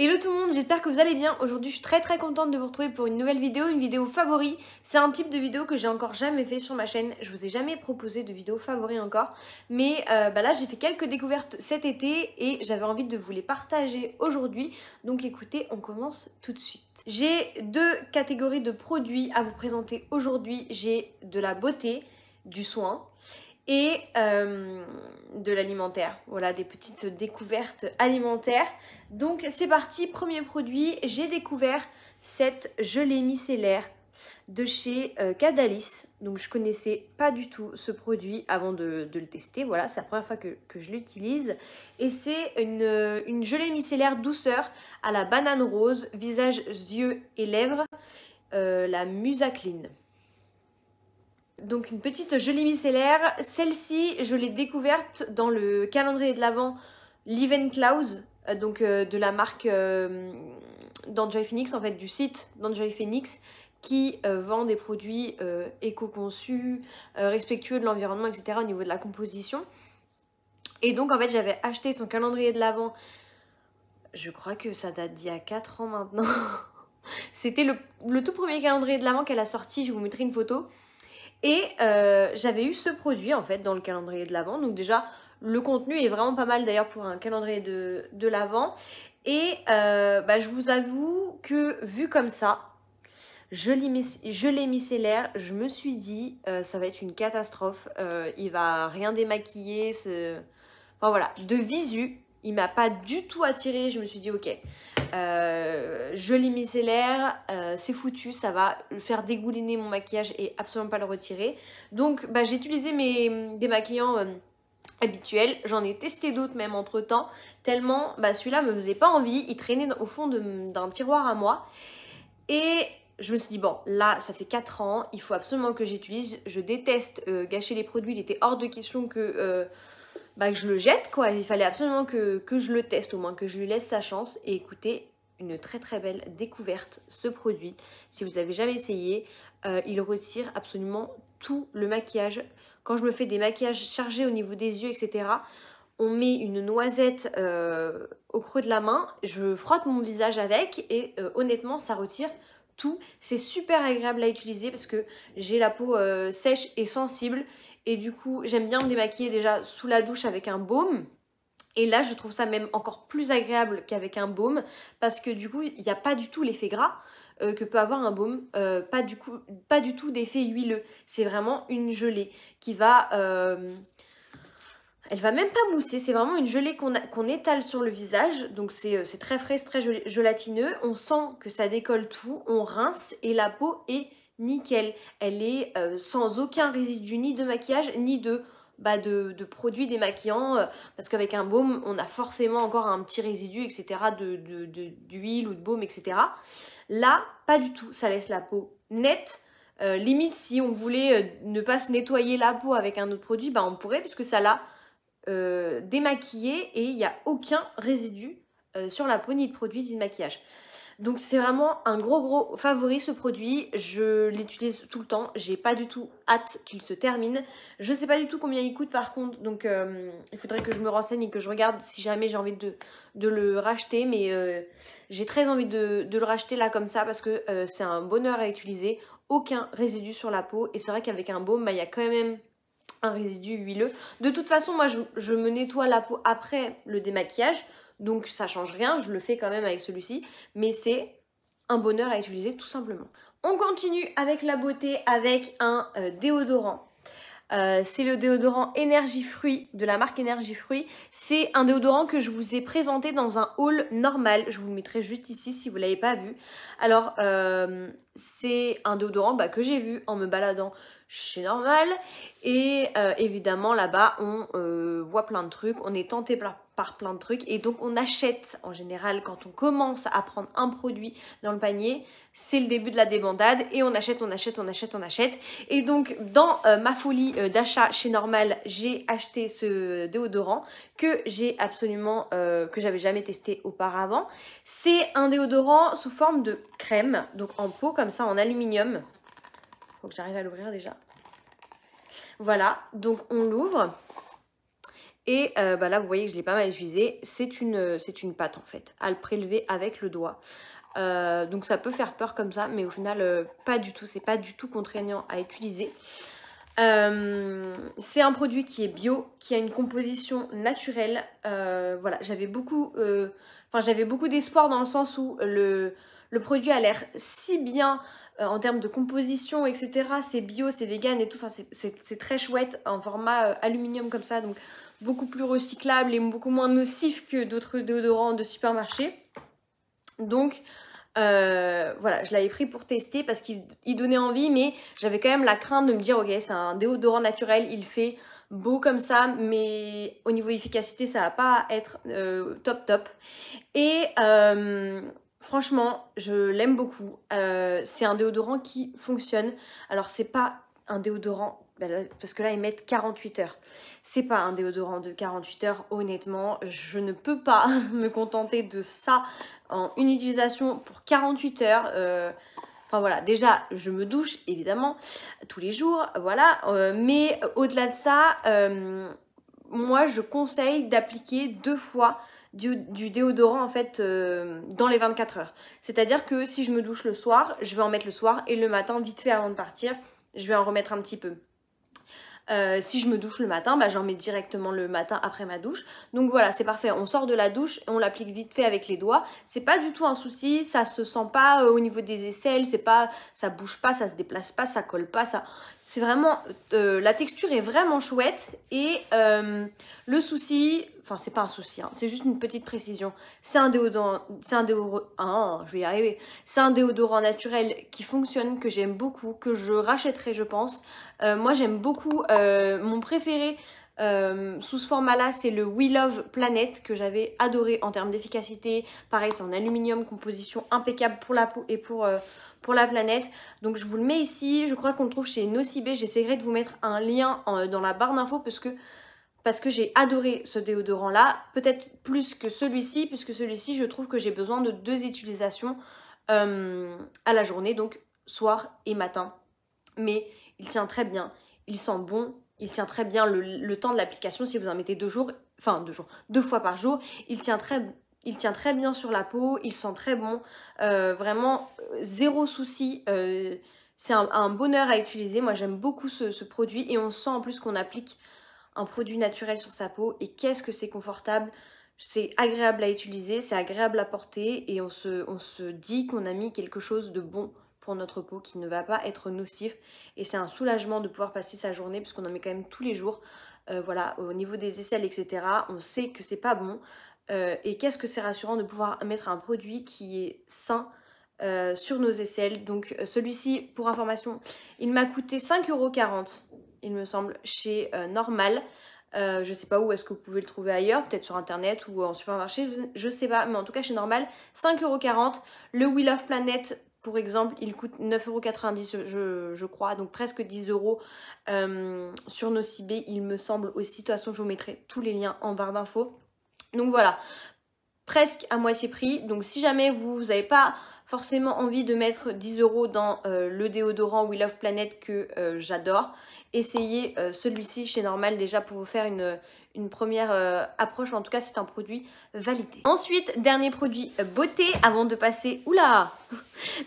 Hello tout le monde, j'espère que vous allez bien. Aujourd'hui je suis très contente de vous retrouver pour une nouvelle vidéo, une vidéo favori. C'est un type de vidéo que j'ai encore jamais fait sur ma chaîne. Je vous ai jamais proposé de vidéo favori encore. Mais là j'ai fait quelques découvertes cet été et j'avais envie de vous les partager aujourd'hui. Donc écoutez, on commence tout de suite. J'ai deux catégories de produits à vous présenter aujourd'hui. J'ai de la beauté, du soin et de l'alimentaire. Voilà, des petites découvertes alimentaires. Donc c'est parti, premier produit, j'ai découvert cette gelée micellaire de chez Cadalis. Donc je connaissais pas du tout ce produit avant de le tester. Voilà, c'est la première fois que je l'utilise. Et c'est une gelée micellaire douceur à la banane rose, visage, yeux et lèvres, la Musacline. Donc une petite gelée micellaire, celle-ci je l'ai découverte dans le calendrier de l'Avent Livenklaus, donc de la marque d'Enjoy Phoenix, en fait du site d'Enjoy Phoenix qui vend des produits éco-conçus, respectueux de l'environnement, etc. au niveau de la composition. Et donc en fait j'avais acheté son calendrier de l'Avent, je crois que ça date d'il y a 4 ans maintenant. C'était le tout premier calendrier de l'Avent qu'elle a sorti, je vous mettrai une photo. Et j'avais eu ce produit en fait dans le calendrier de l'Avent. Donc déjà le contenu est vraiment pas mal d'ailleurs pour un calendrier de l'Avent. Et je vous avoue que vu comme ça, gelée micellaire, je me suis dit ça va être une catastrophe. Il va rien démaquiller. Enfin voilà, de visu, il m'a pas du tout attiré. Je me suis dit ok, gelée micellaire, c'est foutu, ça va faire dégouliner mon maquillage et absolument pas le retirer. Donc j'ai utilisé mes démaquillants habituels, j'en ai testé d'autres même entre temps, tellement celui-là me faisait pas envie, il traînait au fond d'un tiroir à moi. Et je me suis dit bon, là ça fait 4 ans, il faut absolument que j'utilise, je déteste gâcher les produits, il était hors de question que je le jette quoi, il fallait absolument que je le teste, au moins que je lui laisse sa chance. Et écoutez, une très belle découverte ce produit, si vous avez jamais essayé, il retire absolument tout le maquillage. Quand je me fais des maquillages chargés au niveau des yeux, etc., on met une noisette au creux de la main, je frotte mon visage avec et honnêtement ça retire tout. C'est super agréable à utiliser parce que j'ai la peau sèche et sensible. Et du coup, j'aime bien me démaquiller déjà sous la douche avec un baume. Et là, je trouve ça même encore plus agréable qu'avec un baume. Parce que du coup, il n'y a pas du tout l'effet gras que peut avoir un baume. Pas du tout d'effet huileux. C'est vraiment une gelée qui va... elle va même pas mousser. C'est vraiment une gelée qu'on étale sur le visage. Donc c'est très frais, c'est très gélatineux. On sent que ça décolle tout. On rince et la peau est... nickel, elle est sans aucun résidu ni de maquillage ni de produits démaquillants, parce qu'avec un baume on a forcément encore un petit résidu, etc., d'huile ou de baume, etc. Là pas du tout, ça laisse la peau nette. Limite si on voulait ne pas se nettoyer la peau avec un autre produit, on pourrait, puisque ça l'a démaquillé et il n'y a aucun résidu sur la peau, ni de produit ni de maquillage. Donc c'est vraiment un gros favori ce produit, je l'utilise tout le temps, j'ai pas du tout hâte qu'il se termine. Je sais pas du tout combien il coûte par contre, donc il faudrait que je me renseigne et que je regarde si jamais j'ai envie de le racheter. Mais j'ai très envie de le racheter là comme ça parce que c'est un bonheur à utiliser, aucun résidu sur la peau. Et c'est vrai qu'avec un baume, il y a quand même un résidu huileux. De toute façon, moi je me nettoie la peau après le démaquillage. Donc ça change rien, je le fais quand même avec celui-ci, mais c'est un bonheur à utiliser tout simplement. On continue avec la beauté avec un déodorant. C'est le déodorant Énergie Fruit de la marque Énergie Fruit. C'est un déodorant que je vous ai présenté dans un haul normal. Je vous le mettrai juste ici si vous ne l'avez pas vu. Alors c'est un déodorant que j'ai vu en me baladant chez Normal. Et évidemment là-bas on voit plein de trucs, on est tenté par plein de trucs. Et donc on achète en général quand on commence à prendre un produit dans le panier. C'est le début de la débandade et on achète. Et donc dans ma folie d'achat chez Normal, j'ai acheté ce déodorant que j'ai absolument, que j'avais jamais testé auparavant. C'est un déodorant sous forme de crème, donc en pot comme ça, en aluminium. Faut que j'arrive à l'ouvrir déjà. Voilà, donc on l'ouvre. Et bah là vous voyez que je l'ai pas mal utilisé, c'est une pâte en fait, à le prélever avec le doigt. Donc ça peut faire peur comme ça, mais au final pas du tout, c'est pas du tout contraignant à utiliser. C'est un produit qui est bio, qui a une composition naturelle. Voilà, j'avais beaucoup d'espoir dans le sens où le produit a l'air si bien en termes de composition, etc. C'est bio, c'est vegan et tout, enfin, c'est très chouette en format aluminium comme ça, donc beaucoup plus recyclable et beaucoup moins nocif que d'autres déodorants de supermarché. Donc voilà, je l'avais pris pour tester parce qu'il donnait envie, mais j'avais quand même la crainte de me dire ok, c'est un déodorant naturel, il fait beau comme ça, mais au niveau efficacité ça va pas être top. Et franchement je l'aime beaucoup, c'est un déodorant qui fonctionne. Alors c'est pas un déodorant, parce que là ils mettent 48 heures, c'est pas un déodorant de 48 heures, honnêtement je ne peux pas me contenter de ça en une utilisation pour 48 heures. Enfin voilà, déjà je me douche évidemment tous les jours, voilà, mais au-delà de ça, moi je conseille d'appliquer 2 fois du déodorant en fait dans les 24 heures. C'est-à-dire que si je me douche le soir, je vais en mettre le soir et le matin vite fait avant de partir, je vais en remettre un petit peu. Si je me douche le matin, bah, j'en mets directement le matin après ma douche. Donc voilà, c'est parfait. On sort de la douche et on l'applique vite fait avec les doigts. C'est pas du tout un souci, ça se sent pas au niveau des aisselles, c'est pas, ça bouge pas, ça se déplace pas, ça colle pas, ça. C'est vraiment, la texture est vraiment chouette et le souci, enfin c'est pas un souci, hein, c'est juste une petite précision. C'est un déodorant, je vais y arriver. C'est un déodorant naturel qui fonctionne, que j'aime beaucoup, que je rachèterai je pense. Moi j'aime beaucoup, mon préféré sous ce format là c'est le We Love Planet, que j'avais adoré en termes d'efficacité. Pareil, c'est en aluminium, composition impeccable pour la peau et pour la planète. Donc je vous le mets ici, je crois qu'on le trouve chez Nocibé. J'essaierai de vous mettre un lien dans la barre d'infos parce que j'ai adoré ce déodorant là, peut-être plus que celui-ci, puisque celui-ci je trouve que j'ai besoin de 2 utilisations à la journée, donc soir et matin. Mais il tient très bien, il sent bon, il tient très bien le temps de l'application. Si vous en mettez 2 fois par jour, il tient très bien sur la peau, il sent très bon, vraiment zéro souci. C'est un bonheur à utiliser. Moi j'aime beaucoup ce produit et on sent en plus qu'on applique un produit naturel sur sa peau et qu'est-ce que c'est confortable. C'est agréable à utiliser, c'est agréable à porter et on se dit qu'on a mis quelque chose de bon pour notre peau, qui ne va pas être nocif, et c'est un soulagement de pouvoir passer sa journée parce qu'on en met quand même tous les jours. Voilà, au niveau des aisselles etc, on sait que c'est pas bon, et qu'est-ce que c'est rassurant de pouvoir mettre un produit qui est sain sur nos aisselles. Donc celui-ci, pour information, il m'a coûté 5,40 € il me semble chez Normal. Je sais pas où est-ce que vous pouvez le trouver ailleurs, peut-être sur internet ou en supermarché, je sais pas, mais en tout cas chez Normal, 5,40 €. Le We Love Planet pour exemple, il coûte 9,90 € je crois, donc presque 10 € sur Nocibé, il me semble aussi. De toute façon je vous mettrai tous les liens en barre d'infos. Donc voilà, presque à moitié prix. Donc si jamais vous n'avez pas forcément envie de mettre 10 € dans le déodorant We Love Planet que j'adore, essayez celui-ci chez Normal déjà pour vous faire une première approche. En tout cas c'est un produit validé. Ensuite, dernier produit beauté avant de passer... Oula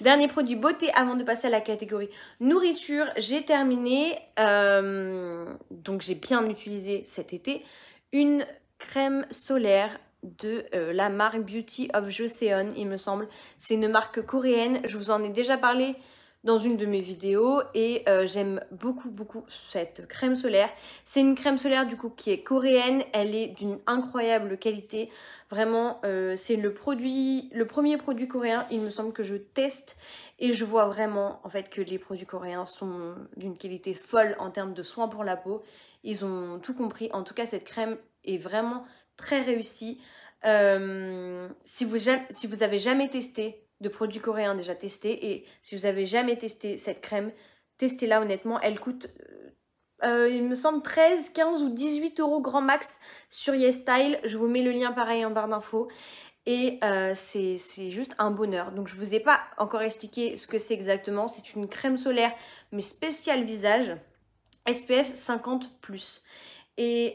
dernier produit beauté avant de passer à la catégorie nourriture. J'ai terminé, donc j'ai bien utilisé cet été, une crème solaire de la marque Beauty of Joseon, il me semble. C'est une marque coréenne, je vous en ai déjà parlé dans une de mes vidéos et j'aime beaucoup cette crème solaire. C'est une crème solaire du coup qui est coréenne, elle est d'une incroyable qualité. Vraiment, c'est le premier produit coréen, il me semble, que je teste et je vois vraiment en fait que les produits coréens sont d'une qualité folle en termes de soins pour la peau. Ils ont tout compris. En tout cas, cette crème est vraiment très réussie. Si vous avez jamais testé de produits coréens, déjà testé, et si vous avez jamais testé cette crème, testez-la honnêtement. Elle coûte il me semble 13, 15 ou 18 € grand max sur YesStyle. Je vous mets le lien pareil en barre d'infos. Et c'est juste un bonheur. Donc je vous ai pas encore expliqué ce que c'est exactement. C'est une crème solaire mais spéciale visage, SPF 50+. Et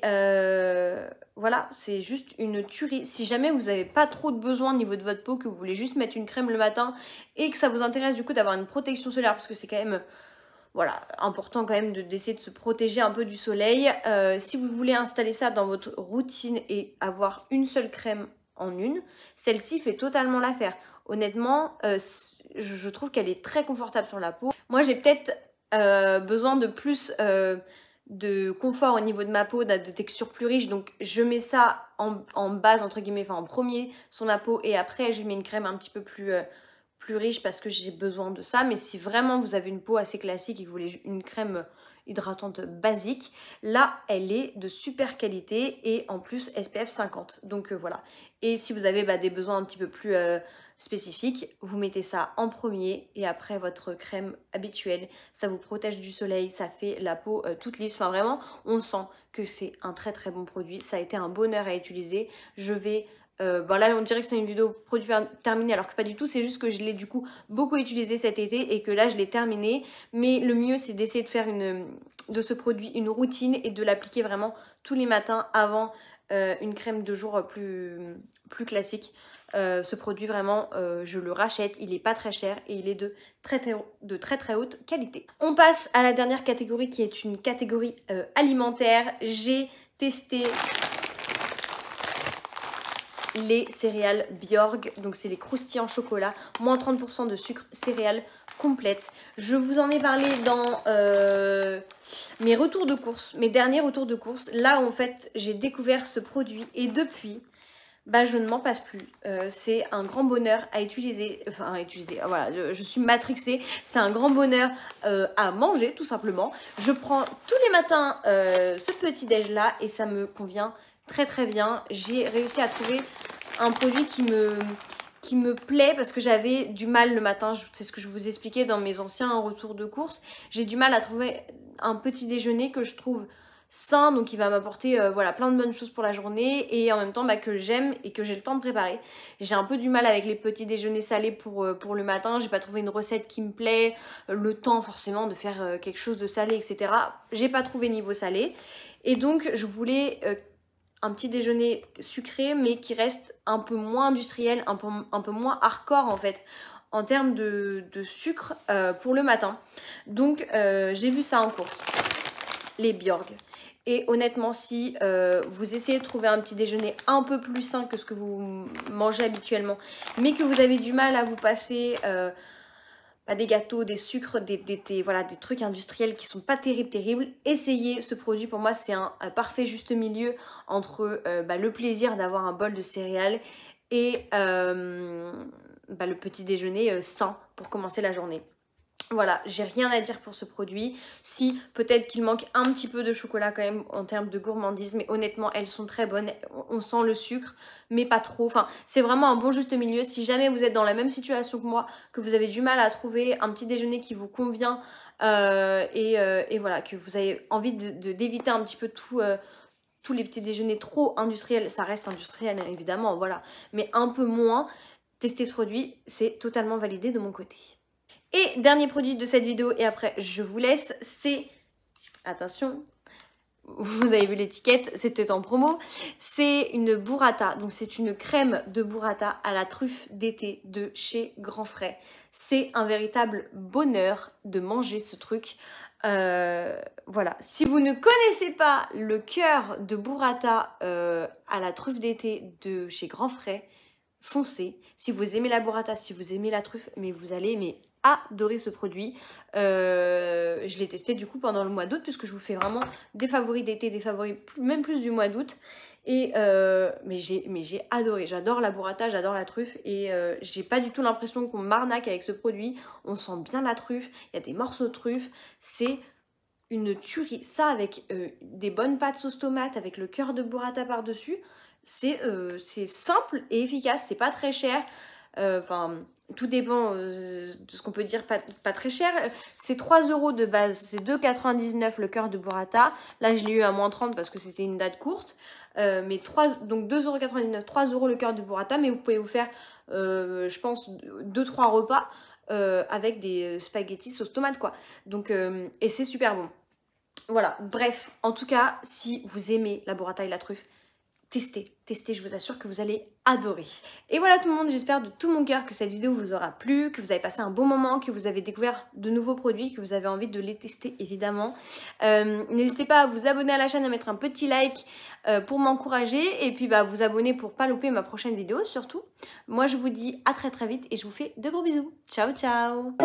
voilà, c'est juste une tuerie. Si jamais vous n'avez pas trop de besoin au niveau de votre peau, que vous voulez juste mettre une crème le matin et que ça vous intéresse du coup d'avoir une protection solaire, parce que c'est quand même... Voilà, important quand même d'essayer de se protéger un peu du soleil. Si vous voulez installer ça dans votre routine et avoir une seule crème en une, celle-ci fait totalement l'affaire. Honnêtement, je trouve qu'elle est très confortable sur la peau. Moi, j'ai peut-être besoin de plus de confort au niveau de ma peau, de texture plus riche. Donc, je mets ça en base, entre guillemets, enfin en premier sur ma peau. Et après, je mets une crème un petit peu plus riche parce que j'ai besoin de ça. Mais si vraiment vous avez une peau assez classique et que vous voulez une crème hydratante basique, là elle est de super qualité et en plus SPF 50. Donc voilà. Et si vous avez des besoins un petit peu plus spécifiques, vous mettez ça en premier et après votre crème habituelle. Ça vous protège du soleil, ça fait la peau toute lisse. Enfin vraiment, on sent que c'est un très très bon produit. Ça a été un bonheur à utiliser. Je vais... là on dirait que c'est une vidéo produit terminée alors que pas du tout, c'est juste que je l'ai du coup beaucoup utilisé cet été et que là je l'ai terminé, mais le mieux c'est d'essayer de faire de ce produit une routine et de l'appliquer vraiment tous les matins avant une crème de jour plus classique. Ce produit vraiment je le rachète, il est pas très cher et il est de très haute qualité. On passe à la dernière catégorie qui est une catégorie alimentaire. J'ai testé les céréales Bjorg, donc c'est les croustillants chocolat, moins 30% de sucre, céréales complètes. Je vous en ai parlé dans mes retours de course, mes derniers retours de course, là où en fait j'ai découvert ce produit et depuis, je ne m'en passe plus. C'est un grand bonheur à utiliser, voilà, je suis matrixée, c'est un grand bonheur à manger tout simplement. Je prends tous les matins ce petit déj là et ça me convient très bien. J'ai réussi à trouver un produit qui me plaît parce que j'avais du mal le matin, c'est ce que je vous expliquais dans mes anciens retours de course. J'ai du mal à trouver un petit déjeuner que je trouve sain, donc il va m'apporter voilà, plein de bonnes choses pour la journée et en même temps que j'aime et que j'ai le temps de préparer. J'ai un peu du mal avec les petits déjeuners salés pour le matin, j'ai pas trouvé une recette qui me plaît, le temps forcément de faire quelque chose de salé, etc. J'ai pas trouvé niveau salé et donc je voulais un petit déjeuner sucré mais qui reste un peu moins industriel, un peu moins hardcore en fait en termes de sucre pour le matin. Donc j'ai vu ça en course, les Bjorg. Et honnêtement, si vous essayez de trouver un petit déjeuner un peu plus sain que ce que vous mangez habituellement, mais que vous avez du mal à vous passer des gâteaux, des sucres, voilà, des trucs industriels qui sont pas terribles, essayez ce produit. Pour moi, c'est un parfait juste milieu entre le plaisir d'avoir un bol de céréales et le petit déjeuner sain pour commencer la journée. Voilà, j'ai rien à dire pour ce produit. Si, peut-être qu'il manque un petit peu de chocolat quand même en termes de gourmandise, mais honnêtement, elles sont très bonnes. On sent le sucre, mais pas trop. Enfin, c'est vraiment un bon juste milieu. Si jamais vous êtes dans la même situation que moi, que vous avez du mal à trouver un petit déjeuner qui vous convient et voilà, que vous avez envie d'éviter un petit peu tous les petits déjeuners trop industriels, ça reste industriel évidemment, voilà, mais un peu moins, tester ce produit, c'est totalement validé de mon côté. Et dernier produit de cette vidéo et après je vous laisse, c'est, attention, vous avez vu l'étiquette, c'était en promo, c'est une burrata, donc c'est une crème de burrata à la truffe d'été de chez Grand Frais. C'est un véritable bonheur de manger ce truc. Voilà, si vous ne connaissez pas le cœur de burrata à la truffe d'été de chez Grand Frais, foncez. Si vous aimez la burrata, si vous aimez la truffe, mais vous allez adorer ce produit. Je l'ai testé du coup pendant le mois d'août puisque je vous fais vraiment des favoris d'été, des favoris même plus du mois d'août. Et mais j'ai adoré, j'adore la burrata, j'adore la truffe et j'ai pas du tout l'impression qu'on m'arnaque avec ce produit. On sent bien la truffe, il y a des morceaux de truffe, c'est une tuerie. Ça avec des bonnes pâtes sauce tomate, avec le cœur de burrata par-dessus, c'est simple et efficace, c'est pas très cher. Enfin, tout dépend de ce qu'on peut dire pas très cher. C'est 3 € de base, c'est 2,99 € le cœur de burrata. Là, je l'ai eu à moins 30 parce que c'était une date courte. Mais donc 2,99 €, 3 € le cœur de burrata. Mais vous pouvez vous faire, je pense, 2-3 repas avec des spaghettis sauce tomate, quoi. Donc, et c'est super bon. Voilà, bref, en tout cas, si vous aimez la burrata et la truffe, testez, je vous assure que vous allez adorer. Et voilà tout le monde, j'espère de tout mon cœur que cette vidéo vous aura plu, que vous avez passé un bon moment, que vous avez découvert de nouveaux produits, que vous avez envie de les tester évidemment. N'hésitez pas à vous abonner à la chaîne, à mettre un petit like pour m'encourager et puis vous abonner pour pas louper ma prochaine vidéo surtout. Moi je vous dis à très vite et je vous fais de gros bisous. Ciao ciao.